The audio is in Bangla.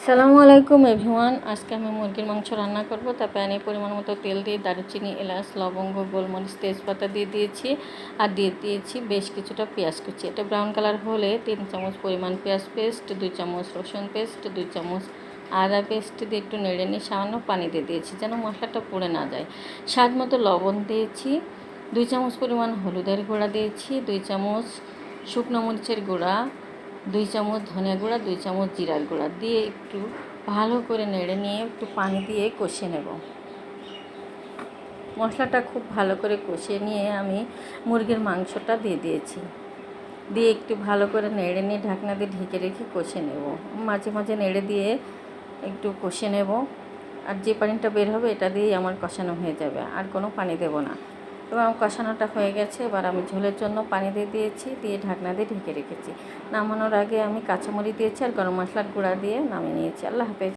আসসালামু আলাইকুম এভরিওয়ান। আজকে আমি মুরগির মাংস রান্না করব। তার প্যানে পরিমাণ মতো তেল দিয়ে দারুচিনি, এলাচ, লবঙ্গ, গোলমরিচ, তেজপাতা দিয়ে দিয়েছি আর দিয়ে দিয়েছি বেশ কিছুটা পেঁয়াজ কুচি। এটা ব্রাউন কালার হলে 3 চামচ পরিমাণ পেঁয়াজ পেস্ট, 2 চামচ রসুন পেস্ট, 2 চামচ আদা পেস্ট দিয়ে একটু নেড়ে নিয়ে সামান্য পানি দিয়ে দিয়েছি যেন মশলাটা পুড়ে না যায়। স্বাদ মতো লবণ দিয়েছি, 2 চামচ পরিমাণ হলুদের গুঁড়া দিয়েছি, 2 চামচ শুকনো মরিচের গুঁড়া, 2 চামচ ধনিয়া গুঁড়া, 2 চামচ জিরার গুঁড়া দিয়ে একটু ভালো করে নেড়ে নিয়ে একটু পানি দিয়ে কষিয়ে নেব। মশলাটা খুব ভালো করে কষিয়ে নিয়ে আমি মুরগির মাংসটা দিয়ে দিয়েছি, দিয়ে একটু ভালো করে নেড়ে নিয়ে ঢাকনা দিয়ে ঢেকে রেখে কষিয়ে নেব। মাঝে মাঝে নেড়ে দিয়ে একটু কষিয়ে নেব। আর যে পানিটা বের হবে এটা দিয়েই আমার কষানো হয়ে যাবে, আর কোনো পানি দেব না। এবং আমার কষানোটা হয়ে গেছে। এবার আমি ঝোলের জন্য পানি দিয়ে দিয়েছি, দিয়ে ঢাকনা দিয়ে ঢেকে রেখেছি। নামানোর আগে আমি কাঁচামরিচ দিয়েছি আর গরম মশলার গুঁড়া দিয়ে নামিয়ে নিয়েছি। আল্লাহ হাফেজ।